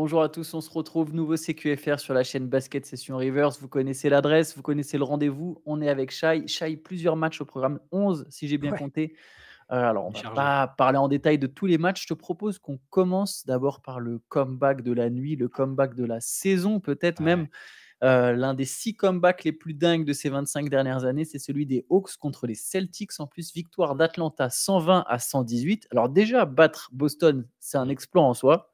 Bonjour à tous, on se retrouve nouveau CQFR sur la chaîne Basket Session Rivers. Vous connaissez l'adresse, vous connaissez le rendez-vous. On est avec Shai. Shai, plusieurs matchs au programme, 11 si j'ai bien Ouais, compté. Alors, on il est va chargé. pas parler en détail de tous les matchs. Je te propose qu'on commence d'abord par le comeback de la nuit, le comeback de la saison, peut-être Ouais. même. L'un des 6 comebacks les plus dingues de ces 25 dernières années, c'est celui des Hawks contre les Celtics. En plus, victoire d'Atlanta 120-118. Alors déjà, battre Boston, c'est un Mmh. exploit en soi.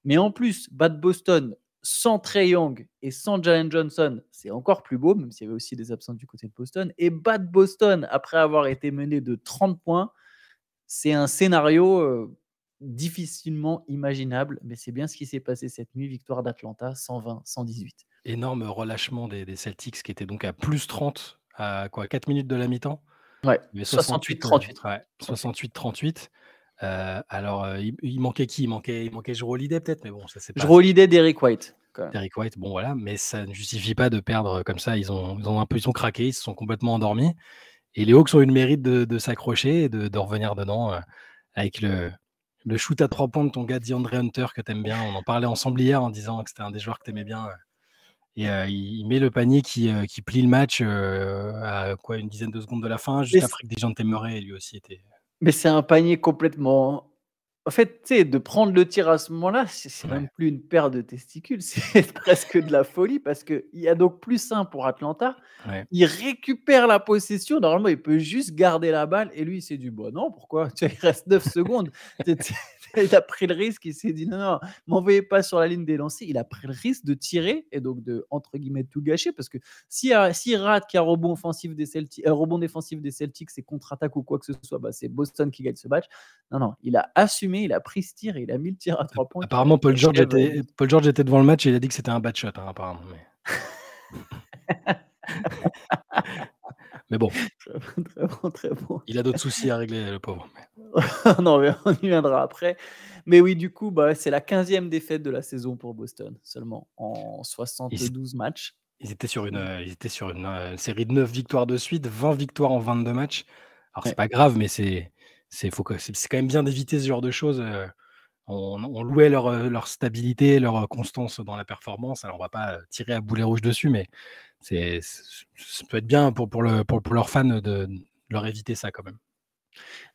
Mais en plus, battre Boston sans Trae Young et sans Jalen Johnson, c'est encore plus beau, même s'il y avait aussi des absents du côté de Boston. Et battre Boston après avoir été mené de 30 points, c'est un scénario difficilement imaginable, mais c'est bien ce qui s'est passé cette nuit. Victoire d'Atlanta 120-118. Énorme relâchement des Celtics qui étaient donc à +30 à quoi? 4 minutes de la mi-temps? Ouais, Il y avait 68, 68-38. ouais, 38. 68-38. Alors, il manquait qui? Il manquait Jrue Holiday peut-être, mais bon, ça c'est Je pas relidais Derrick White, quand même. Derrick White, bon voilà, mais ça ne justifie pas de perdre comme ça. Ils ont craqué, ils se sont complètement endormis et les Hawks ont eu le mérite de s'accrocher et de revenir dedans, avec le shoot à 3 points de ton gars DeAndre Hunter que tu aimes bien. On en parlait ensemble hier en disant que c'était un des joueurs que tu aimais bien. Et il met le panier qui plie le match, à quoi? Une dizaine de secondes de la fin, Mais juste après que Dejounte Murray lui aussi était Mais c'est un panier complètement en fait, tu sais, de prendre le tir à ce moment-là, c'est ouais, même plus une paire de testicules, c'est presque de la folie parce qu'il y a donc +1 pour Atlanta. ouais. Il récupère la possession. Normalement, il peut juste garder la balle et lui, il s'est dit: «Bah non, pourquoi?» Tu vois, il reste 9 secondes. Tu il a pris le risque, il s'est dit: «Non, non, m'envoyez pas sur la ligne des lancers». Il a pris le risque de tirer et donc de, entre guillemets, «tout gâcher» parce que s'il rate, qu'il y a rebond défensif des Celtics et contre-attaque ou quoi que ce soit, bah, c'est Boston qui gagne ce match. Non, non, il a assumé, il a pris ce tir et il a mis le tir à 3 points Apparemment qui achève, Paul George était devant le match et il a dit que c'était un bad shot, hein, apparemment, mais bon, très bon, très bon, très bon. il a d'autres soucis à régler le pauvre, mais Non, mais on y viendra après. Mais oui, du coup, bah, c'est la 15e défaite de la saison pour Boston, seulement en ils 72 matchs. ils étaient sur une série de 9 victoires de suite, 20 victoires en 22 matchs. Alors c'est Ouais. pas grave, mais c'est quand même bien d'éviter ce genre de choses. On louait leur stabilité, leur constance dans la performance. Alors on va pas tirer à boulet rouge dessus, mais ça peut être bien pour leurs fans de leur éviter ça quand même.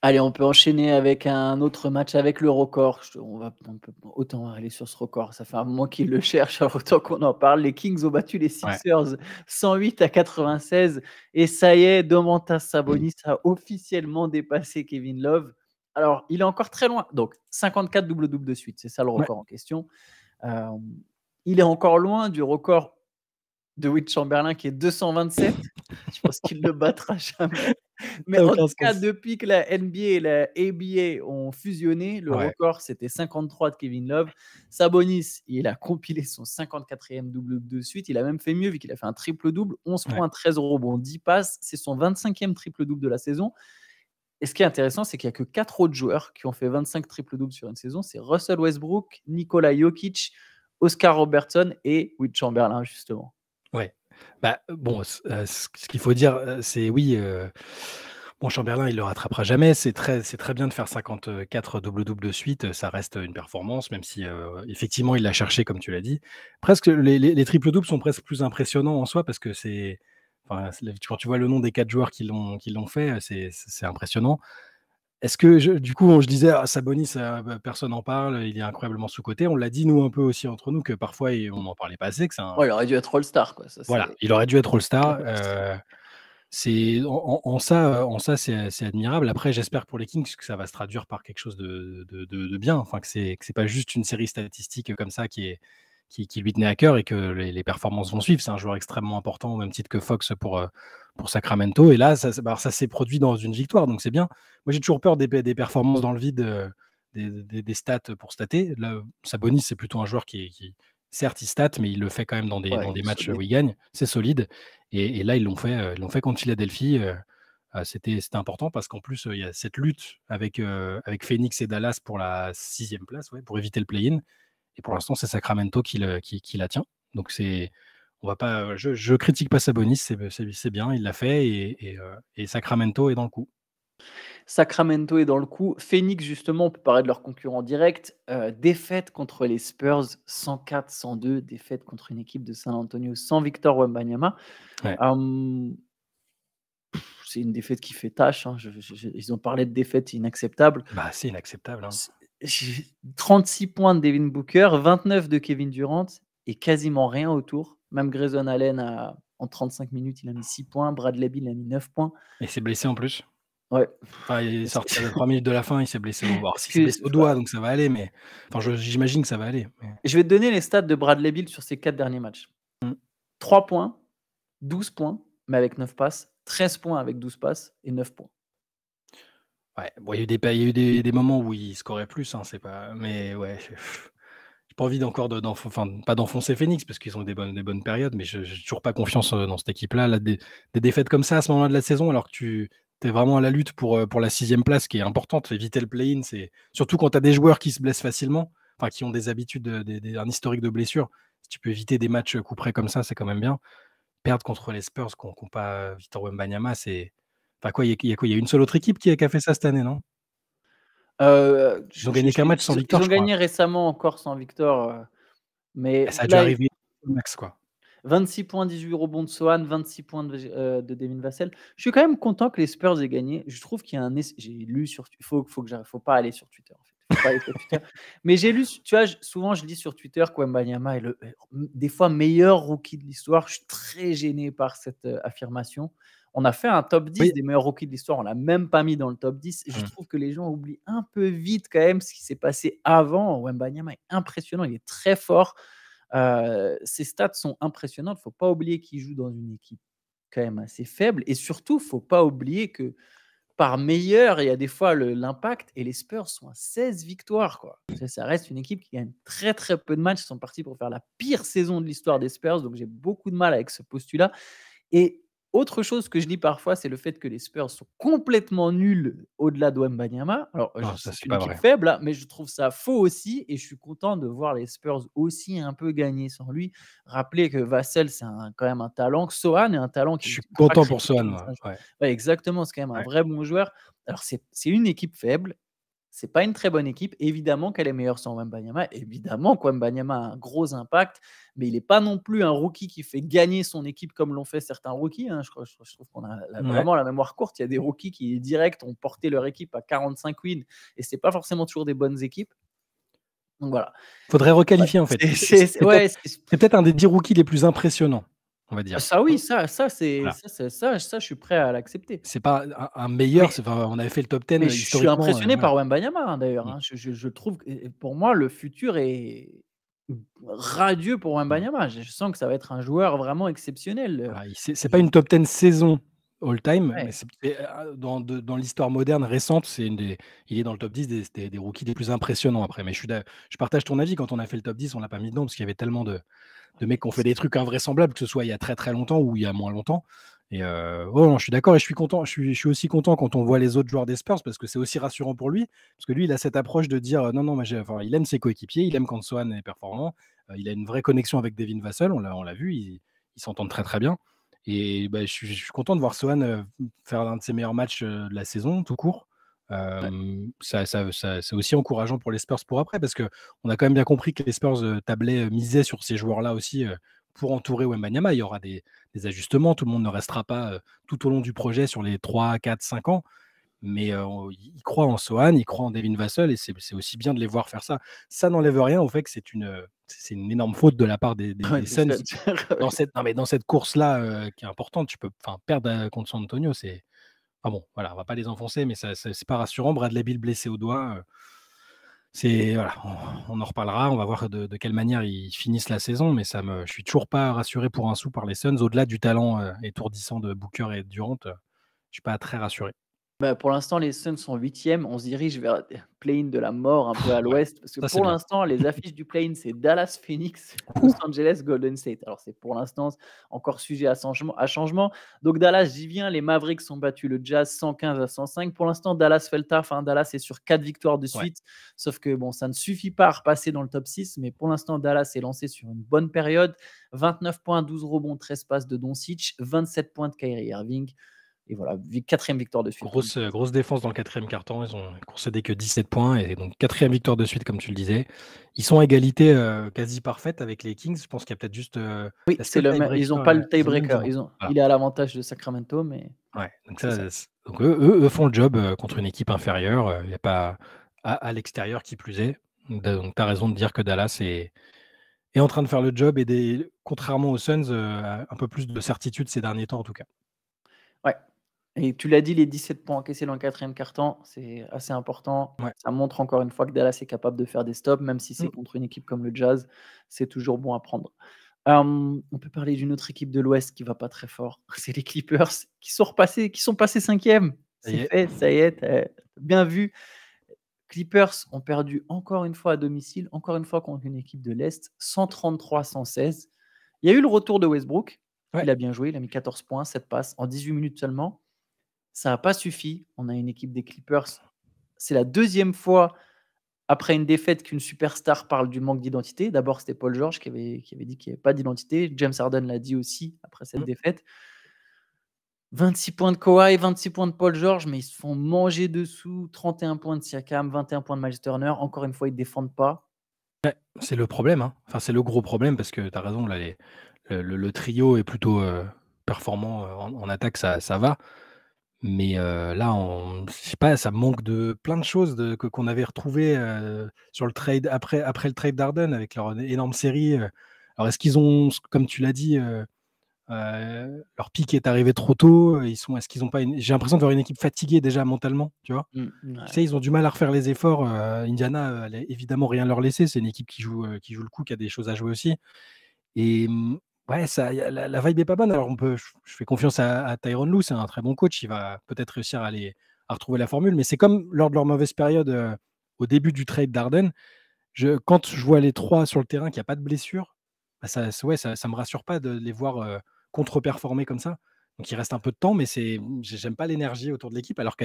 Allez, on peut enchaîner avec un autre match avec le record. On peut autant aller sur ce record. Ça fait un moment qu'ils le cherchent, alors autant qu'on en parle. Les Kings ont battu les Ouais. Sixers 108-96 et ça y est, Domantas Sabonis a officiellement dépassé Kevin Love. Alors, il est encore très loin. Donc, 54 double-double de suite, c'est ça le Ouais. record en question. Hem, il est encore loin du record de Wilt Chamberlain qui est 227. Je pense qu'il ne le battra jamais. Mais Ça a en aucun tout cas, sens. depuis que la NBA et la ABA ont fusionné, le Ouais, record, c'était 53 de Kevin Love. Sabonis, il a compilé son 54e double de suite. Il a même fait mieux vu qu'il a fait un triple-double, 11 ouais. points, 13 rebonds, 10 passes. C'est son 25e triple-double de la saison. Et ce qui est intéressant, c'est qu'il y a que 4 autres joueurs qui ont fait 25 triple-doubles sur une saison. C'est Russell Westbrook, Nikola Jokic, Oscar Robertson et Wilt Chamberlain, justement. Ouais. Bah, bon, ce qu'il faut dire, c'est oui, bon Chamberlain, il le rattrapera jamais. C'est très bien de faire 54 double-double de suite, ça reste une performance, même si, effectivement, il l'a cherché comme tu l'as dit. Presque les triples-doubles sont presque plus impressionnants en soi parce que quand tu vois le nom des 4 joueurs qui l'ont fait, c'est impressionnant. Est-ce que du coup, je disais: «Ah Sabonis, bah, personne n'en parle, il est incroyablement sous-coté». On l'a dit nous un peu aussi entre nous que parfois on n'en parlait pas assez, que c'est un Ouais, il aurait dû être All-Star, quoi. Ça, voilà, c'est il aurait dû être All-Star, sûr. c'est en ça, c'est admirable. Après, j'espère pour les Kings que ça va se traduire par quelque chose de bien, enfin que c'est pas juste une série statistique comme ça qui lui tenait à cœur et que les performances vont suivre. C'est un joueur extrêmement important au même titre que Fox pour Sacramento et là, ça s'est produit dans une victoire, donc c'est bien. Moi, j'ai toujours peur des performances dans le vide, des stats pour stater. Là, Sabonis, c'est plutôt un joueur qui certes, il stat, mais il le fait quand même dans des Ouais, dans il des est matchs où solide. il gagne. C'est solide et là, ils l'ont fait contre Philadelphie, c'était important parce qu'en plus, il y a cette lutte avec Phoenix et Dallas pour la 6e place, ouais, pour éviter le play-in et pour l'instant, c'est Sacramento qui la tient. Donc on va pas, je critique pas Sabonis, c'est bien, il l'a fait et Sacramento est dans le coup. Sacramento est dans le coup. Phoenix, justement, on peut parler de leur concurrent direct. Défaite contre les Spurs, 104-102. Défaite contre une équipe de San Antonio sans Victor Wembanyama. Ouais. Hem, c'est une défaite qui fait tâche, hein. Ils ont parlé de défaite inacceptable. Bah, c'est inacceptable, hein. C'est j'ai 36 points de Devin Booker, 29 de Kevin Durant et quasiment rien autour. Même Grayson Allen en 35 minutes, il a mis 6 points. Bradley Beal a mis 9 points. Et il s'est blessé en plus. Ouais. Enfin, il est Est-ce sorti que à 3 minutes de la fin, il s'est blessé au alors il s'est excuse blessé au doigt, donc ça va aller, mais enfin, j'imagine que ça va aller, mais je vais te donner les stats de Bradley Beal sur ses 4 derniers matchs. mmh, 3 points, 12 points, mais avec 9 passes, 13 points avec 12 passes et 9 points. ouais, bon, il y a eu des moments où il scorait plus, hein, c'est pas mais ouais, j'ai pas envie d'encore enfin, pas d'enfoncer Phoenix parce qu'ils ont des bonnes périodes, mais j'ai toujours pas confiance, dans cette équipe-là. Là, des défaites comme ça à ce moment-là de la saison, alors que tu es vraiment à la lutte pour la 6e place qui est importante. Éviter le play-in, c'est surtout quand tu as des joueurs qui se blessent facilement, enfin qui ont des habitudes, un historique de blessures. Si tu peux éviter des matchs, coup près comme ça, c'est quand même bien. Perdre contre les Spurs qui ont pas Victor Wembanyama, c'est enfin quoi, il y a quoi? Il y a une seule autre équipe qui a fait ça cette année, non? Ils ont gagné qu'un match sans Ils victoire, ont je crois. gagné récemment encore sans Victor, Et mais ça a dû là, arriver au max, quoi. 26 points, 18 rebonds de Sohan, 26 points de Devin Vassell. Je suis quand même content que les Spurs aient gagné. Je trouve qu'il y a un j'ai lu sur faut pas aller sur Twitter, en fait. Faut pas aller sur Twitter. Mais j'ai lu, tu vois, souvent je lis sur Twitter que Wembanyama est des fois meilleur rookie de l'histoire. Je suis très gêné par cette, affirmation. On a fait un top 10 Oui. des meilleurs rookies de l'histoire, on l'a même pas mis dans le top 10. Je Mmh. trouve que les gens oublient un peu vite quand même ce qui s'est passé avant. Wembanyama est impressionnant, il est très fort. Ses stats sont impressionnantes. Faut pas oublier qu'il joue dans une équipe quand même assez faible et surtout, faut pas oublier que par meilleur, il y a des fois l'impact et les Spurs sont à 16 victoires, quoi. Ça reste une équipe qui gagne très, très peu de matchs. Ils sont partis pour faire la pire saison de l'histoire des Spurs, donc j'ai beaucoup de mal avec ce postulat. Et autre chose que je dis parfois, c'est le fait que les Spurs sont complètement nuls au-delà de Wembanyama. Alors, Non, ça, c'est c'est une pas équipe vrai. faible, hein, mais je trouve ça faux aussi et je suis content de voir les Spurs aussi un peu gagner sans lui. Rappelez que Vassell, c'est quand même un talent, que Sohan est un talent Je qui est suis ultra content pour critiqué, Son, mais c'est moi. un Ouais, ouais, exactement, c'est quand même un ouais. vrai bon joueur. Alors c'est une équipe faible, c'est pas une très bonne équipe. Évidemment qu'elle est meilleure sans Wembanyama. Évidemment que Wembanyama a un gros impact, mais il n'est pas non plus un rookie qui fait gagner son équipe comme l'ont fait certains rookies, hein. Je trouve qu'on a Ouais. vraiment la mémoire courte. Il y a des rookies qui, direct, ont porté leur équipe à 45 wins et c'est pas forcément toujours des bonnes équipes. Donc voilà. Faudrait Ouais, requalifier, en fait. c'est ouais, C'est peut-être un des 10 rookies les plus impressionnants, on va dire. ça oui, ça c'est Voilà. ça je suis prêt à l'accepter. C'est pas un meilleur, Mais c'est enfin, on avait fait le top 10, Mais je suis historiquement, impressionné voilà. par Wembanyama, hein, d'ailleurs, Mmh, hein. Je trouve et pour moi, le futur est radieux pour mmh. Wembanyama. Je sens que ça va être un joueur vraiment exceptionnel, Voilà, il c'est pas et une top 10 saison all time, mais ouais. dans l'histoire moderne récente, il est dans le top 10 des rookies les plus impressionnants après. Mais je partage ton avis, quand on a fait le top 10, on l'a pas mis dedans parce qu'il y avait tellement de mecs qui ont fait des trucs invraisemblables, que ce soit il y a très, très longtemps ou il y a moins longtemps. Et ouais, non, je suis d'accord et je suis content. Je suis aussi content quand on voit les autres joueurs des Spurs parce que c'est aussi rassurant pour lui. Parce que lui, il a cette approche de dire, non, non, moi enfin, il aime ses coéquipiers, il aime quand Sohan est performant, il a une vraie connexion avec Devin Vassell, on l'a vu, ils s'entendent très, très bien. Et bah, je suis content de voir Sohan, faire l'un de ses meilleurs matchs, de la saison, tout court. Ouais. C'est aussi encourageant pour les Spurs pour après, parce qu'on a quand même bien compris que les Spurs, tablaient, misaient sur ces joueurs-là aussi, pour entourer Wembanyama. Il y aura des ajustements, tout le monde ne restera pas, tout au long du projet sur les 3, 4, 5 ans. Mais ils croient en Sohan, ils croient en Devin Vassell et c'est aussi bien de les voir faire ça. Ça n'enlève rien au fait que c'est une énorme faute de la part des des Ouais, des Suns dans ouais. cette non mais dans cette course-là, qui est importante. Tu peux enfin perdre, contre San Antonio, c'est enfin bon, voilà, on va pas les enfoncer, mais ça c'est pas rassurant. Bradley Beal blessé au doigt, c'est voilà, on en reparlera. On va voir de quelle manière ils finissent la saison, mais je suis toujours pas rassuré pour un sou par les Suns. Au-delà du talent, étourdissant de Booker et de Durant, je suis pas très rassuré. Bah, pour l'instant, les Suns sont 8e. On se dirige vers play-in de la mort un peu à Ouais, l'ouest parce que ça c'est pour bien. l'instant, les affiches du play-in, c'est Dallas, Phoenix, Los Angeles, Golden State. Alors c'est pour l'instant encore sujet à changement. Donc Dallas, j'y viens. Les Mavericks ont battu le Jazz 115-105. Pour l'instant, Dallas fait le taf, hein. Dallas est sur 4 victoires de Ouais. suite. Sauf que bon, ça ne suffit pas à repasser dans le top 6. Mais pour l'instant, Dallas est lancé sur une bonne période. 29 points, 12 rebonds, 13 passes de Doncic, 27 points de Kyrie Irving. Et voilà, 4e victoire de suite. Grosse défense dans le 4e quart-temps. Ils ont concédé que 17 points et donc 4e victoire de suite, comme tu le disais. Ils sont à égalité quasi parfaite avec les Kings. Je pense qu'il y a peut-être juste Oui, est-ce que c'est le ils n'ont tiebreaker, pas le ils ont le même tiebreaker. bilan. Voilà. Il est à l'avantage de Sacramento, mais Ouais, donc c'est ça. donc eux font le job contre une équipe inférieure. Il n'y a pas à l'extérieur qui plus est. Donc tu as raison de dire que Dallas est en train de faire le job et contrairement aux Suns, un peu plus de certitude ces derniers temps en tout cas. Ouais. Et tu l'as dit, les 17 points encaissés dans le 4e quart-temps, c'est assez important. Ouais. Ça montre encore une fois que Dallas est capable de faire des stops, même si c'est Mmh. contre une équipe comme le Jazz, c'est toujours bon à prendre. On peut parler d'une autre équipe de l'Ouest qui va pas très fort. C'est les Clippers qui sont passés 5e. Ça y C'est est. fait, ça y est, tu bien vu. Clippers ont perdu encore une fois à domicile, encore une fois contre une équipe de l'Est, 133-116. Il y a eu le retour de Westbrook. Ouais. Il a bien joué, il a mis 14 points, 7 passes en 18 minutes seulement. Ça n'a pas suffi. On a une équipe des Clippers. C'est la 2e fois après une défaite qu'une superstar parle du manque d'identité. D'abord, c'était Paul George qui avait dit qu'il n'y avait pas d'identité. James Harden l'a dit aussi après cette défaite. 26 points de Kawhi, 26 points de Paul George, mais ils se font manger dessous. 31 points de Siakam, 21 points de Miles Turner. Encore une fois, ils ne défendent pas. Ouais, c'est le problème, hein. Enfin, c'est le gros problème parce que tu as raison, là, le trio est plutôt performant en attaque, ça va. Mais là, je sais pas, ça manque de plein de choses qu'on avait retrouvées sur le trade après le trade d'Harden avec leur énorme série. Alors, est-ce qu'ils ont, comme tu l'as dit, leur pic est arrivé trop tôt? Est-ce qu'ils ont pas j'ai l'impression de voir une équipe fatiguée déjà mentalement, tu vois? Tu sais, ils ont du mal à refaire les efforts. Indiana allait évidemment rien leur laisser. C'est une équipe qui joue le coup, qui a des choses à jouer aussi. Et ouais, la vibe est pas bonne. Alors je fais confiance à Tyronn Lue, c'est un très bon coach. Il va peut-être réussir à retrouver la formule. Mais c'est comme lors de leur mauvaise période au début du trade d'Harden. Quand je vois les 3 sur le terrain, qu'il y a pas de blessure, bah, ça me rassure pas de les voir contre-performer comme ça. Donc il reste un peu de temps, mais j'aime pas l'énergie autour de l'équipe alors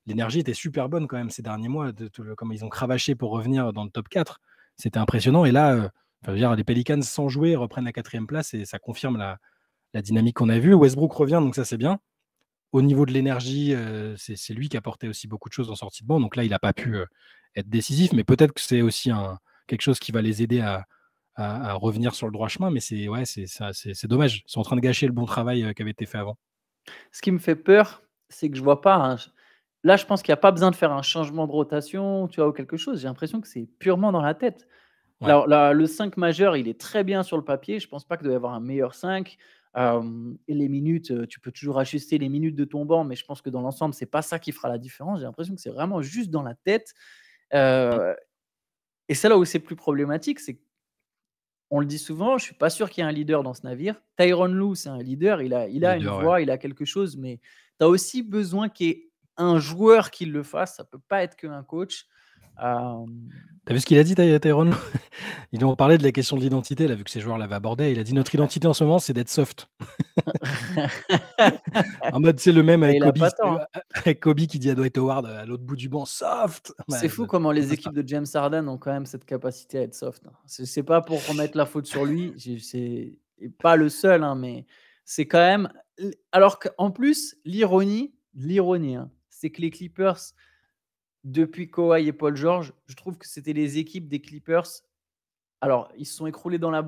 l'énergie était super bonne quand même ces derniers mois, comme ils ont cravaché pour revenir dans le top 4. C'était impressionnant et là, enfin, je veux dire, les Pelicans sans jouer reprennent la 4e place et ça confirme la dynamique qu'on a vue. Westbrook revient, donc ça c'est bien. Au niveau de l'énergie, c'est lui qui a apporté aussi beaucoup de choses en sortie de banc, donc là il n'a pas pu être décisif, mais peut-être que c'est aussi quelque chose qui va les aider à revenir sur le droit chemin, mais c'est dommage. Ils sont en train de gâcher le bon travail qui avait été fait avant. Ce qui me fait peur, c'est que je vois pas là, je pense qu'il n'y a pas besoin de faire un changement de rotation, tu vois, ou quelque chose. J'ai l'impression que c'est purement dans la tête. Ouais. Alors là, le 5 majeur, il est très bien sur le papier. Je pense pas qu'il doit y avoir un meilleur 5. Et les minutes, tu peux toujours ajuster les minutes de ton banc, mais je pense que dans l'ensemble, c'est pas ça qui fera la différence. J'ai l'impression que c'est vraiment juste dans la tête. Et c'est là où c'est plus problématique, c'est qu'on le dit souvent, je suis pas sûr qu'il y ait un leader dans ce navire. Tyronn Lue, c'est un leader, il a une Leader, ouais. voix, il a quelque chose, mais tu as aussi besoin qu'il y ait un joueur qui le fasse. Ça peut pas être qu'un coach. T'as vu ce qu'il a dit, Tyronn Lue? Ils lui ont parlé de la question de l'identité, là, vu que ces joueurs l'avaient abordé. Il a dit: «Notre identité en ce moment, c'est d'être soft». En mode, c'est le même Et avec il a Kobe, pas tort, hein. avec Kobe qui dit à Dwight Howard à l'autre bout du banc: «Soft!» C'est Ouais, fou comment c'est un les peu ça. équipes de James Harden ont quand même cette capacité à être soft, hein. C'est pas pour remettre la faute sur lui, c'est et pas le seul, hein, mais c'est quand même alors qu'en plus, l'ironie, hein, c'est que les Clippers, depuis Kawhi et Paul George, je trouve que c'était les équipes des Clippers. Alors, ils se sont écroulés dans la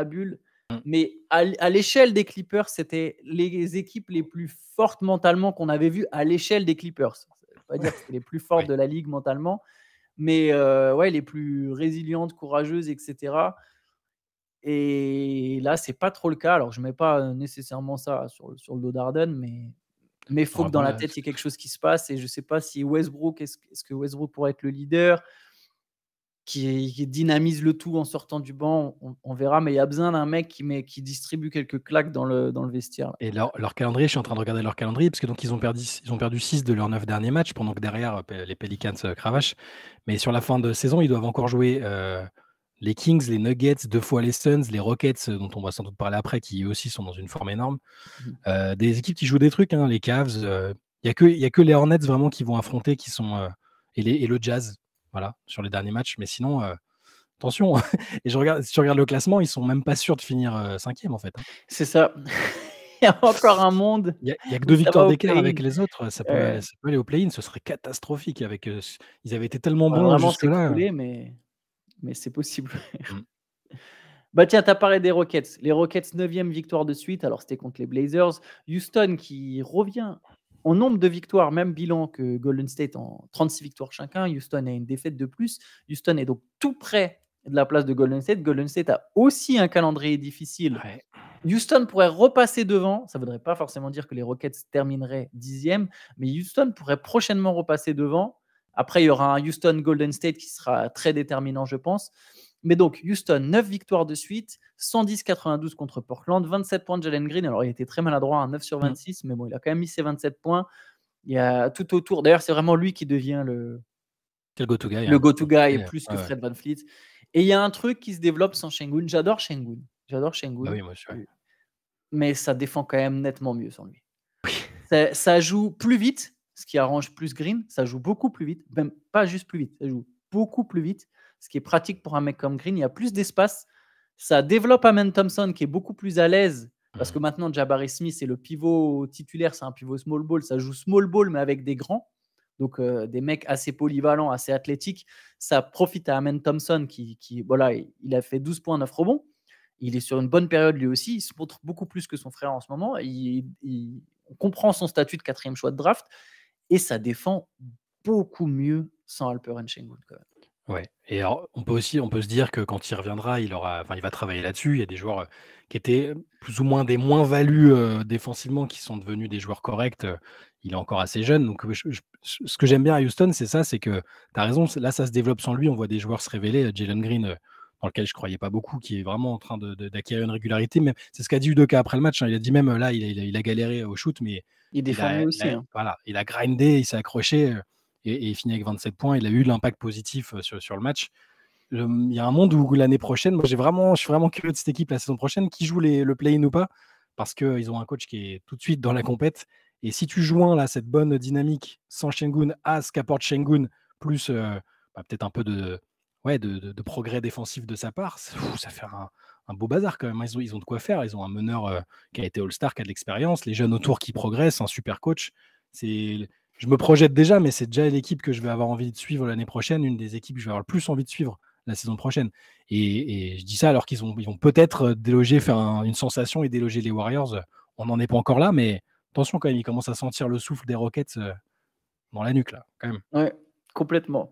bulle, Mmh. mais à l'échelle des Clippers, c'était les équipes les plus fortes mentalement qu'on avait vues à l'échelle des Clippers. Ça veut pas dire que c'était les plus fortes Oui. de la ligue mentalement, mais ouais, les plus résilientes, courageuses, et cetera. Et là, c'est pas trop le cas. Alors, je mets pas nécessairement ça sur le dos d'Harden, mais il faut Non, que dans la voilà, tête, il y ait quelque chose qui se passe. Et je sais pas si Westbrook, est-ce que Westbrook pourrait être le leader qui dynamise le tout en sortant du banc? On verra, mais il y a besoin d'un mec qui distribue quelques claques dans le vestiaire, là. et leur calendrier, je suis en train de regarder leur calendrier parce que donc ils ont perdu 6 de leurs 9 derniers matchs pendant que derrière, les Pelicans cravachent. Mais sur la fin de saison, ils doivent encore jouer, les Kings, les Nuggets, 2 fois les Suns, les Rockets, dont on va sans doute parler après, qui eux aussi sont dans une forme énorme. Mmh. Des équipes qui jouent des trucs, hein, les Cavs, il y a que les Hornets vraiment qui vont affronter, qui sont, et le Jazz, voilà, sur les derniers matchs. Mais sinon, attention. Et si tu regardes le classement, ils sont même pas sûrs de finir 5e en fait, hein. C'est ça. y a encore un monde Il y a que où 2 ça va victoires au d'écart play-in. avec les autres, ça peut Ouais, aller au play-in, ce serait catastrophique avec, ils avaient été tellement faudrait bons vraiment jusque-là. s'écrouler, mais c'est possible. Mmh. Bah, tiens, tu as parlé des Rockets. Les Rockets, 9e victoire de suite, alors c'était contre les Blazers. Houston qui revient en nombre de victoires, même bilan que Golden State en 36 victoires chacun. Houston a une défaite de plus. Houston est donc tout près de la place de Golden State. Golden State a aussi un calendrier difficile. Ouais. Houston pourrait repasser devant. Ça ne voudrait pas forcément dire que les Rockets termineraient 10e, mais Houston pourrait prochainement repasser devant. Après, il y aura un Houston-Golden State qui sera très déterminant, je pense. Mais donc, Houston, 9 victoires de suite, 110-92 contre Portland, 27 points de Jalen Green. Alors, il était très maladroit, 9 sur Mmh. 26, mais bon, il a quand même mis ses 27 points. Il y a tout autour. D'ailleurs, c'est vraiment lui qui devient Quel go to guy, le hein. go-to guy Ouais, plus que ouais. Fred VanVleet. Et il y a un truc qui se développe sans Şengün. J'adore Şengün. J'adore Bah Şengün. oui, moi aussi, ouais. Mais ça défend quand même nettement mieux sans lui. Ça joue plus vite, ce qui arrange plus Green. Ça joue beaucoup plus vite, même pas juste plus vite, ça joue beaucoup plus vite, ce qui est pratique pour un mec comme Green. Il y a plus d'espace. Ça développe Amen Thompson qui est beaucoup plus à l'aise parce Mmh. que maintenant Jabari Smith est le pivot titulaire, c'est un pivot small ball. Ça joue small ball mais avec des grands. Donc des mecs assez polyvalents, assez athlétiques. Ça profite à Amen Thompson qui voilà, il a fait 12 points, 9 rebonds. Il est sur une bonne période lui aussi. Il se montre beaucoup plus que son frère en ce moment. On comprend son statut de 4e choix de draft et ça défend beaucoup mieux sans Alperen Şengün quand même. Ouais, et alors on peut se dire que quand il reviendra, il va travailler là-dessus. Il y a des joueurs, qui étaient plus ou moins des moins-values, défensivement, qui sont devenus des joueurs corrects. Il est encore assez jeune, donc je ce que j'aime bien à Houston, c'est ça, c'est que tu as raison, là, ça se développe sans lui. On voit des joueurs se révéler, Jalen Green, dans lequel je croyais pas beaucoup, qui est vraiment en train d'acquérir une régularité. Même c'est ce qu'a dit Udoka après le match, hein. Il a dit même, là, il a galéré au shoot, mais Il défend mieux il aussi, a hein. voilà, il a grindé, il s'est accroché, et il finit avec 27 points. Il a eu l'impact positif, sur le match. Il y a un monde où l'année prochaine, moi je suis vraiment curieux de cette équipe la saison prochaine, qui joue le play-in ou pas, parce qu'ils ont un coach qui est tout de suite dans la compète. Et si tu joins là cette bonne dynamique sans Şengün à ce qu'apporte Şengün, plus peut-être un peu de progrès défensif de sa part, ça fait un beau bazar quand même, hein. Ils ont de quoi faire. Ils ont un meneur, qui a été All-Star, qui a de l'expérience, les jeunes autour qui progressent, un super coach. Je me projette déjà, mais c'est déjà l'équipe que je vais avoir envie de suivre l'année prochaine, une des équipes que je vais avoir le plus envie de suivre la saison prochaine. Et je dis ça alors ils vont peut-être déloger, faire une sensation et déloger les Warriors. On n'en est pas encore là, mais attention quand même, ils commencent à sentir le souffle des Rockets, dans la nuque là, quand même. Ouais, complètement.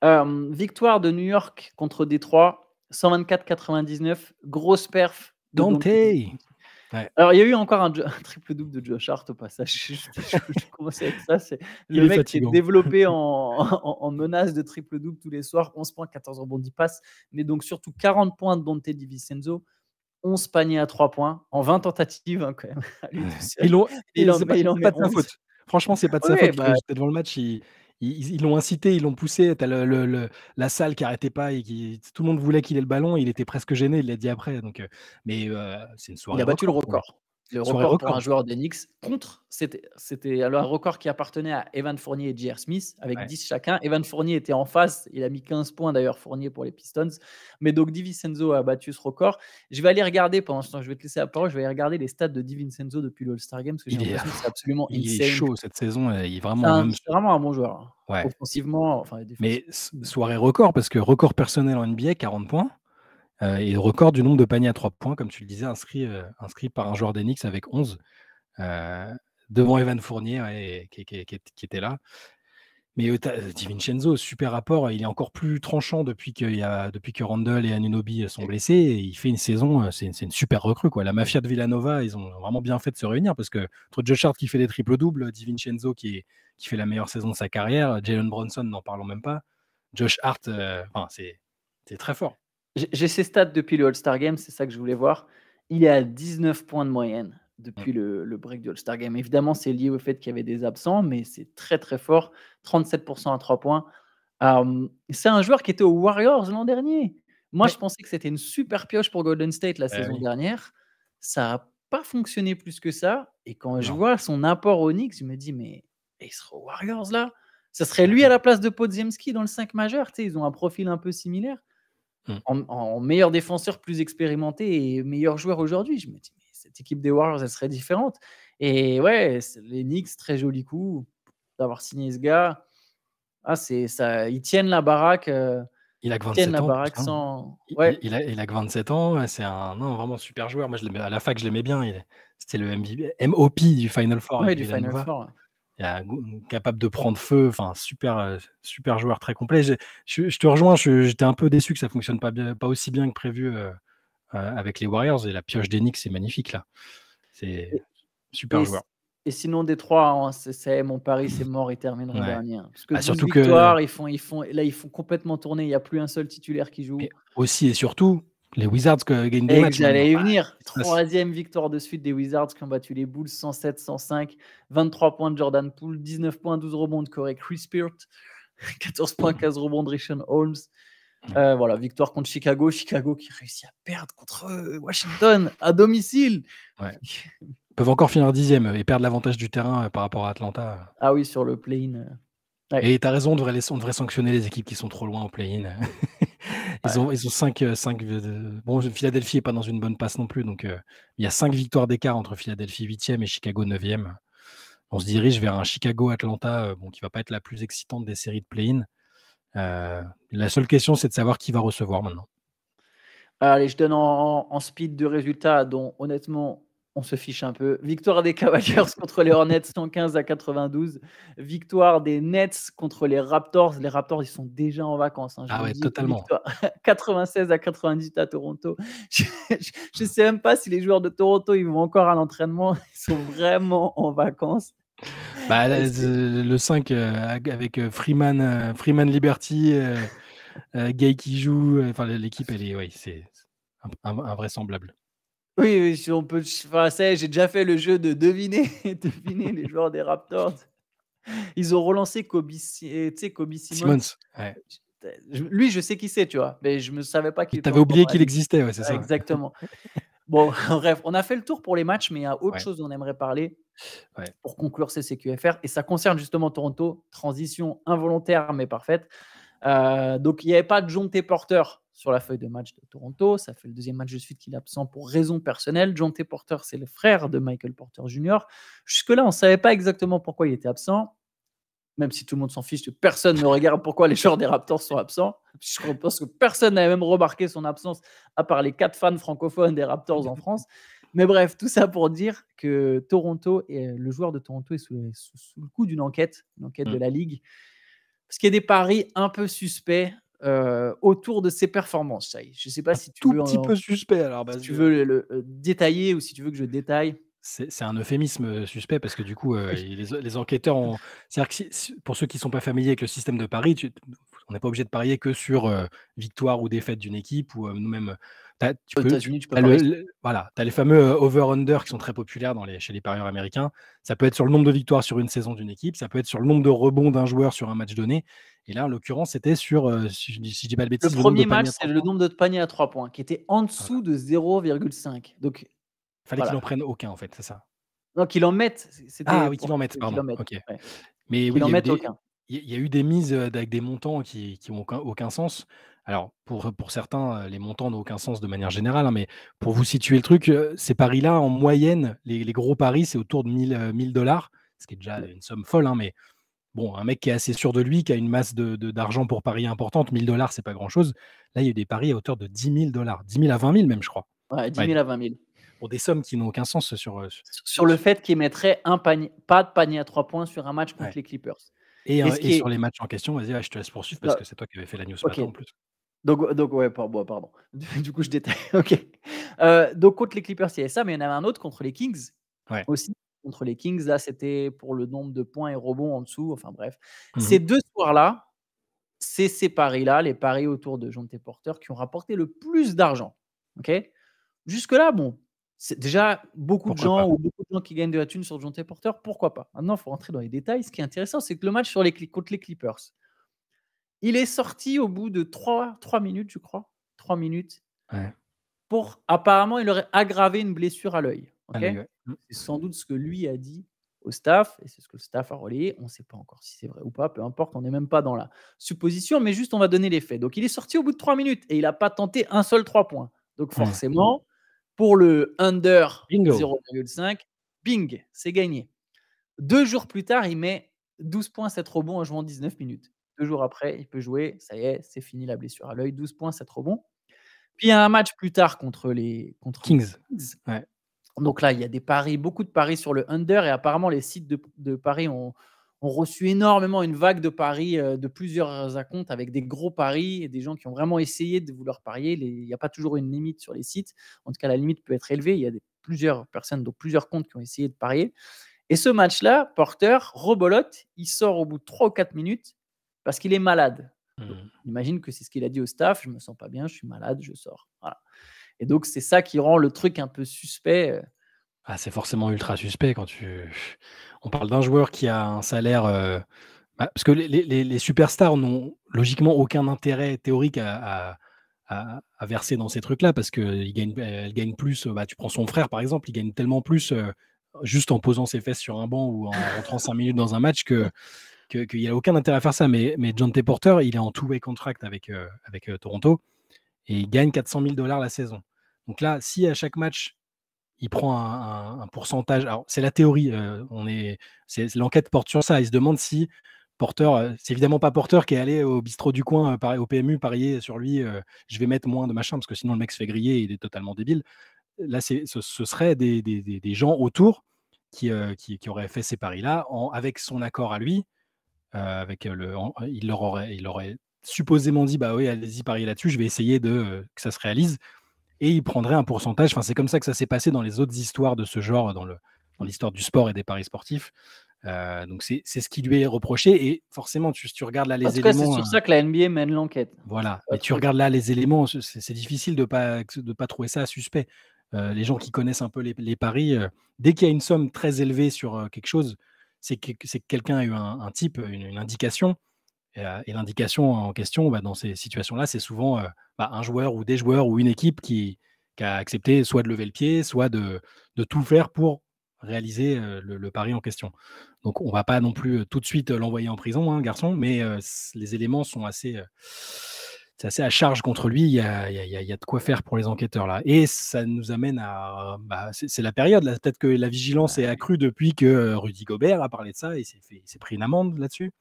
Victoire de New York contre Détroit, 124-99, grosse perf de Dante! Dante Exum. Ouais, Alors, il y a eu encore un triple-double de Josh Hart au passage. Je commençais avec ça. C'est il le est mec qui est fatigant. développé en menace de triple-double tous les soirs. 11 points, 14 rebonds, 10 passes. Mais donc surtout 40 points de Dante DiVincenzo. 11 paniers à 3 points en 20 tentatives, hein, quand même, à lui tout seul. Ils l'ont Il et en mais il en c'est met pas de sa 11. faute. Franchement, c'est pas de sa Ouais, faute, parce bah, que j'étais devant le match, ils l'ont incité, ils l'ont poussé. Tu as la salle qui arrêtait pas, et qui tout le monde voulait qu'il ait le ballon. Il était presque gêné, il l'a dit après, donc mais c'est une il soirée a battu le record pour lui. record. Le Soirée record pour un record. joueur des Knicks c'était le record qui appartenait à Evan Fournier et J.R. Smith avec Ouais. 10 chacun. Evan Fournier était en face, il a mis 15 points d'ailleurs Fournier pour les Pistons. Mais donc DiVincenzo a battu ce record. Je vais aller regarder pendant ce temps, je vais te laisser la parole, je vais aller regarder les stats de DiVincenzo depuis le All-Star Game parce que j'ai Il est l'impression que c'est absolument il est insane. chaud cette saison, il est vraiment même C'est vraiment un bon joueur, hein. ouais, Offensivement, enfin mais défensivement s aussi, mais soirée record, parce que record personnel en NBA, 40 points, et record du nombre de paniers à 3 points, comme tu le disais, inscrit par un joueur des Knicks avec 11, heu, devant Evan Fournier, ouais, qui était là. Mais, DiVincenzo, super rapport, il est encore plus tranchant depuis que Randle et Anunoby sont blessés, et il fait une saison, c'est une super recrue, quoi. La mafia de Villanova, ils ont vraiment bien fait de se réunir, parce que entre Josh Hart qui fait des triples-doubles, DiVincenzo qui fait la meilleure saison de sa carrière, Jalen Brunson, n'en parlons même pas. Josh Hart, enfin c'est très fort. j'ai ses stats depuis le All-Star Game, c'est ça que je voulais voir. Il est à 19 points de moyenne Mmh. depuis le break du All-Star Game. Évidemment, c'est lié au fait qu'il y avait des absents, mais c'est très, très fort. 37 à 3 points. C'est un joueur qui était aux Warriors l'an dernier. Moi, Ouais, je pensais que c'était une super pioche pour Golden State la bah, saison oui. dernière. Ça a pas fonctionné plus que ça et quand je Non, vois son apport aux Knicks, je me dis: «Mais il sera aux Warriors là?» Ça serait bah, lui à oui. la place de Podziemski dans le 5 majeur, tu sais? Ils ont un profil un peu similaire. Mmh. En meilleur défenseur plus expérimenté et meilleur joueur aujourd'hui. Je me dis: cette équipe des Warriors, elle serait différente. Et ouais, les Knicks, très joli coup d'avoir signé ce gars. Ah, c'est ça, ils tiennent la baraque. Il a que Ils tiennent 27 la ans en plus, baraque hein. sans. I Ouais, il a que 27 ans, c'est un non, vraiment super joueur. Moi, je l'aimais à la fac, je l'aimais bien. C'était le MOP du Final Four ouais, avec du Final Villanova. Four. Il a capable de prendre feu, enfin super, super joueur très complet. Je te rejoins, j'étais un peu déçu que ça fonctionne pas aussi bien que prévu, avec les Warriors et la pioche d'Enix, c'est magnifique là. C'est Et, super et, joueur. et sinon, Détroit, hein, mon pari, c'est mort, ils termineront Ouais. dernier, hein. Parce que Bah, 12 surtout que victoires, là, ils font complètement tourner. Il n'y a plus un seul titulaire qui joue. mais aussi et surtout, les Wizards gagnent des Et que matchs maintenant. j'allais y Bah, venir. qu'est-ce qui se passe? 3e victoire de suite des Wizards qui ont battu les Bulls 107-105. 23 points de Jordan Poole, 19 points, 12 rebonds de Corey Chris Peart, 14 points, 15 rebonds de Richaun Holmes. Ouais. Voilà, victoire contre Chicago. Chicago qui réussit à perdre contre Washington à domicile. Ouais. Ils peuvent encore finir 10e et perdre l'avantage du terrain, par rapport à Atlanta. Ah oui, sur le play-in. Ouais, Et tu as raison, on devrait sanctionner les équipes qui sont trop loin au play-in. ouais. Ils ont 5 bon, Philadelphie est pas dans une bonne passe non plus, donc il y a 5 victoires d'écart entre Philadelphie 8e et Chicago 9e. On se dirige vers un Chicago-Atlanta, bon, qui va pas être la plus excitante des séries de play-in. La seule question, c'est de savoir qui va recevoir maintenant. Allez, je donne en speed de résultats dont honnêtement, on se fiche un peu. Victoire des Cavaliers contre les Hornets 115-92. Victoire des Nets contre les Raptors. Les Raptors, ils sont déjà en vacances, hein, je Ah vous le ouais, dis. totalement. Victoire 96-98 à Toronto. Je sais même pas si les joueurs de Toronto, ils vont encore à l'entraînement. Ils sont vraiment en vacances. Bah, Et le 5, avec, Freeman Liberty, Gay qui joue, enfin l'équipe elle est ouais, c'est invraisemblable. oui, oui, si on peut, enfin, ça y est, j'ai déjà fait le jeu de deviner, deviner les joueurs des Raptors. Ils ont relancé tu sais, Kobe Simons. Simmons, ouais. Lui, je sais qui c'est, tu vois? Mais je ne savais pas Tu qu'il était avais encore oublié dans la qu'il ligue. existait, ouais, c'est Ouais, ça. exactement. Bon, bref, on a fait le tour pour les matchs, mais il y a autre Ouais, chose dont on aimerait parler ouais. pour conclure ces CQFR et ça concerne justement Toronto. Transition involontaire mais parfaite. Donc il n'y avait pas de Jontay Porter sur la feuille de match de Toronto. Ça fait le deuxième match de suite qu'il est absent pour raison personnelle. Jontay Porter, c'est le frère de Michael Porter Jr. Jusque-là, on ne savait pas exactement pourquoi il était absent. Même si tout le monde s'en fiche, personne ne regarde pourquoi les joueurs des Raptors sont absents. Je pense que personne n'avait même remarqué son absence, à part les 4 fans francophones des Raptors en France. Mais bref, tout ça pour dire que Toronto, et le joueur de Toronto est sous le coup d'une enquête de Mmh. la Ligue, parce qu'il y a des paris un peu suspects autour de ses performances. Je ne sais pas Un si tu tout veux, petit peu suspect alors, si tu vas-y, veux détailler ou si tu veux que je détaille. c'est un euphémisme, suspect parce que du coup, les enquêteurs ont c'est-à-dire que pour ceux qui sont pas familiers avec le système de paris, on n'est pas obligé de parier que sur, victoire ou défaite d'une équipe ou, nous-mêmes, tu Aux peux États-Unis, tu peux as parier. voilà, tu as les fameux, over-under qui sont très populaires chez les parieurs américains. Ça peut être sur le nombre de victoires sur une saison d'une équipe, ça peut être sur le nombre de rebonds d'un joueur sur un match donné et là, en l'occurrence, c'était sur, si je dis pas de Le bêtises, le nombre de premier match, paniers à c'est 3 le points. nombre de paniers à 3 points qui était en Voilà. dessous de 0,5. Donc Fallait qu'il en voilà. prenne aucun en fait, c'est ça? Non, qu'il en mette, Ah c'était oui, qu'ils pour en mettent, qu'il pardon, en mette, OK. ouais. Mais oui, Qu'il en mette aucun. il y a eu des mises, avec des montants qui ont aucun sens. Alors pour certains, les montants n'ont aucun sens de manière générale, hein, mais pour vous situer le truc, ces paris-là, en moyenne, les gros paris, c'est autour de 1 000 ce qui est déjà une somme folle, hein, mais bon, un mec qui est assez sûr de lui, qui a une masse d'argent pour parier importante, 1 000 c'est pas grand-chose. Là, il y a eu des paris à hauteur de 10 000 10 000 à 20 000 même, je crois. Ouais, 10 Ouais, 000 à 20 000. pour des sommes qui n'ont aucun sens Sur le fait qu'il mettrait pas de panier à 3 points sur un match contre ouais. les Clippers. Et Et ce qui sur est les matchs en question, vas-y, ouais, je te laisse poursuivre parce bah, que c'est toi qui avais fait la news ce OK. matin en plus. Donc ouais, pardon. Du coup, je détaille. OK. Donc contre les Clippers, il y avait ça, mais il y en avait un autre contre les Kings Ouais. aussi. Contre les Kings, là, c'était pour le nombre de points et rebonds en dessous, enfin bref. Mmh. Ces 2 soirs-là, c'est ces paris-là, les paris autour de Jontay Porter qui ont rapporté le plus d'argent. OK? Jusque-là, bon, c'est déjà Pourquoi pas? beaucoup de gens qui gagnent de la thune sur Jontay Porter, pourquoi pas? Maintenant, il faut rentrer dans les détails. Ce qui est intéressant, c'est que le match contre les Clippers, il est sorti au bout de 3 minutes, je crois, 3 minutes, Ouais, pour apparemment, il aurait aggravé une blessure à l'œil. à OK? l'œil, ouais. Mmh. C'est sans doute ce que lui a dit au staff et c'est ce que le staff a relayé. On ne sait pas encore si c'est vrai ou pas, peu importe, on n'est même pas dans la supposition, mais juste on va donner les faits. Donc il est sorti au bout de 3 minutes et il n'a pas tenté un seul 3 points. Donc Ouais. forcément, pour le under Bingo. 0,5. Bing, c'est gagné. 2 jours plus tard, il met 12 points, 7 rebonds en jouant 19 minutes. 2 jours après, il peut jouer, ça y est, c'est fini la blessure à l'œil, 12 points, 7 rebonds. Puis il y a un match plus tard contre les Kings. Kings. Ouais. Donc là, il y a des paris, beaucoup de paris sur le under et apparemment les sites de paris ont reçu énormément une vague de paris, de plusieurs acomptes avec des gros paris et des gens qui ont vraiment essayé de vouloir parier. Il y a pas toujours une limite sur les sites. En tout cas, la limite peut être élevée. Il y a plusieurs personnes, donc plusieurs comptes qui ont essayé de parier. Et ce match-là, Porter rebolote, il sort au bout de 3 ou 4 minutes parce qu'il est malade. Donc, Mmh. imagine que c'est ce qu'il a dit au staff: «Je me sens pas bien, je suis malade, je sors». Voilà. Et donc c'est ça qui rend le truc un peu suspect, Ah, c'est forcément ultra suspect quand on parle d'un joueur qui a un salaire, parce que les superstars n'ont logiquement aucun intérêt théorique à verser dans ces trucs-là parce elles gagnent plus, tu prends son frère par exemple, il gagne tellement plus, juste en posant ses fesses sur un banc ou en rentrant 5 minutes dans un match qu'il y a aucun intérêt à faire ça. Mais Jontay Porter, il est en two-way contract avec Toronto et il gagne 400 000 $ la saison. Donc là, si à chaque match, il prend un pourcentage. Alors, c'est la théorie. L'enquête porte sur ça. Il se demande si Porter, c'est évidemment pas Porter qui est allé au bistrot du coin, au PMU, parier sur lui. Je vais mettre moins de machin parce que sinon le mec se fait griller et il est totalement débile. Là, ce serait des gens autour qui auraient fait ces paris-là avec son accord à lui. Il leur aurait supposément dit bah oui, allez-y, pariez là-dessus. Je vais essayer que ça se réalise et il prendrait un pourcentage. Enfin, c'est comme ça que ça s'est passé dans les autres histoires de ce genre, dans l'histoire du sport et des paris sportifs. Donc c'est ce qui lui est reproché et forcément, tu regardes là en les tout cas, c'est éléments, sur ça que la NBA mène l'enquête. voilà, Pas mais tu trop. regardes là les éléments, c'est difficile de pas trouver ça suspect. Les gens qui connaissent un peu les paris, dès qu'il y a une somme très élevée sur, quelque chose, c'est que quelqu'un a eu un type, une indication et l'indication en question, dans ces situations-là, c'est souvent, un joueur ou des joueurs ou une équipe qui a accepté soit de lever le pied, soit de tout faire pour réaliser, le pari en question. Donc on va pas non plus, tout de suite, l'envoyer en prison, hein, garçon, mais les éléments sont c'est assez à charge contre lui. Il y a de quoi faire pour les enquêteurs là et ça nous amène à, c'est la période là, peut-être que la vigilance est accrue depuis que, Rudy Gobert a parlé de ça et il s'est pris une amende là-dessus.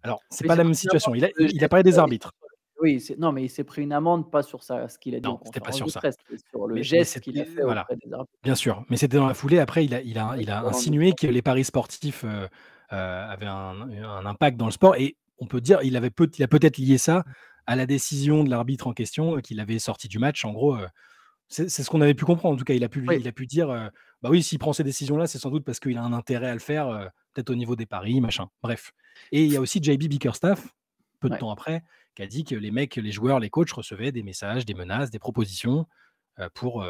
Alors, c'est Oui, pas c'est la même pris une situation. amende Il a sur le il a geste, parlé des arbitres. oui, non, mais il s'est pris une amende, pas sur ce qu'il a dit en Non, c'était pas conférence sur de ça. presse, c'est sur le Mais geste qu'il a c'était fait voilà, auprès des arbitres. bien sûr. Mais c'était dans la foulée. Après, il a Pour insinué que les paris sportifs, avaient un impact dans le sport et on peut dire il a peut-être lié ça à la décision de l'arbitre en question, qui l'avait sorti du match. En gros, c'est ce qu'on avait pu comprendre. En tout cas, Oui, il a pu dire, bah oui, s'il prend ces décisions-là, c'est sans doute parce qu'il a un intérêt à le faire, peut-être au niveau des paris, machin. Bref. Et il y a aussi JB Bickerstaff, peu de ouais. temps après, qui a dit que les joueurs, les coachs recevaient des messages, des menaces, des propositions, pour,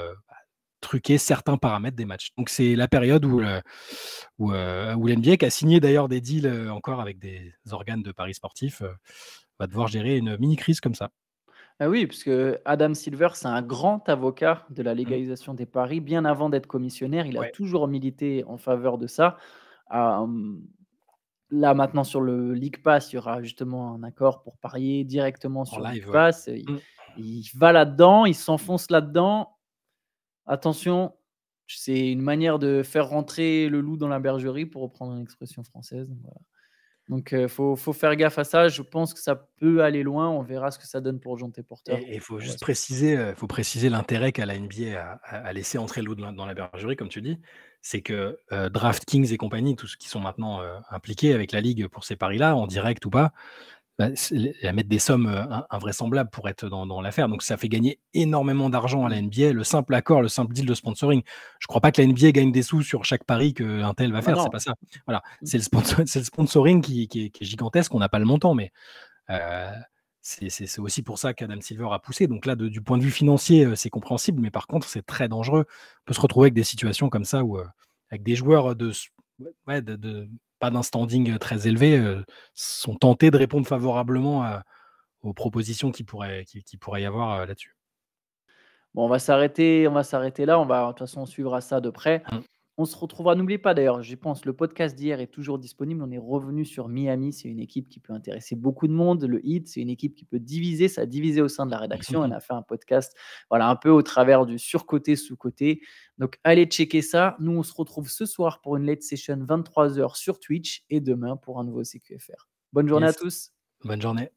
truquer certains paramètres des matchs. Donc c'est la période où l'NBA, qui a signé d'ailleurs des deals, encore avec des organes de paris sportifs, va devoir gérer une mini crise comme ça. Ah oui, puisque Adam Silver, c'est un grand avocat de la Mmh. légalisation des paris. Bien avant d'être commissionnaire, il a Ouais, toujours milité en faveur de ça. Là, maintenant, sur le League Pass, il y aura justement un accord pour parier directement en sur League live, ouais. Pass. Mmh. Il va là-dedans, il s'enfonce là-dedans. Attention, c'est une manière de faire rentrer le loup dans la bergerie, pour reprendre une expression française. Donc, voilà. Donc, faut faire gaffe à ça. Je pense que ça peut aller loin. On verra ce que ça donne pour Jontay Porter. Et il faut On va juste se préciser, l'intérêt qu'a la NBA à laisser entrer l'eau dans la bergerie, comme tu dis. C'est que, DraftKings et compagnie, tous ceux qui sont maintenant, impliqués avec la ligue pour ces paris-là, en direct ou pas, à mettre des sommes, invraisemblables pour être dans l'affaire. Donc ça fait gagner énormément d'argent à la NBA, le simple accord, le simple deal de sponsoring. Je crois pas que la NBA gagne des sous sur chaque pari qu'un tel va ah faire, c'est non. pas ça. Voilà, Mmh. c'est le sponsoring qui est gigantesque, on n'a pas le montant, mais Heu, c'est aussi pour ça qu'Adam Silver a poussé. Donc là, du point de vue financier, c'est compréhensible, mais par contre, c'est très dangereux. On peut se retrouver avec des situations comme ça où, avec des joueurs ouais, pas d'un standing, très élevé, sont tentés de répondre favorablement aux propositions qui pourrait y avoir, là-dessus. Bon, on va s'arrêter là. On va de toute façon, on suivra ça de près. Mmh. On se retrouvera. N'oublie pas d'ailleurs, j'y pense, le podcast d'hier est toujours disponible. On est revenu sur Miami. C'est une équipe qui peut intéresser beaucoup de monde. Le Heat, c'est une équipe qui peut diviser. Ça a divisé au sein de la rédaction. On a fait un podcast, voilà, un peu au travers du surcoté, sous-coté. Donc, allez checker ça. Nous, on se retrouve ce soir pour une late session 23h sur Twitch et demain pour un nouveau CQFR. Bonne journée à Yes, tous. bonne journée.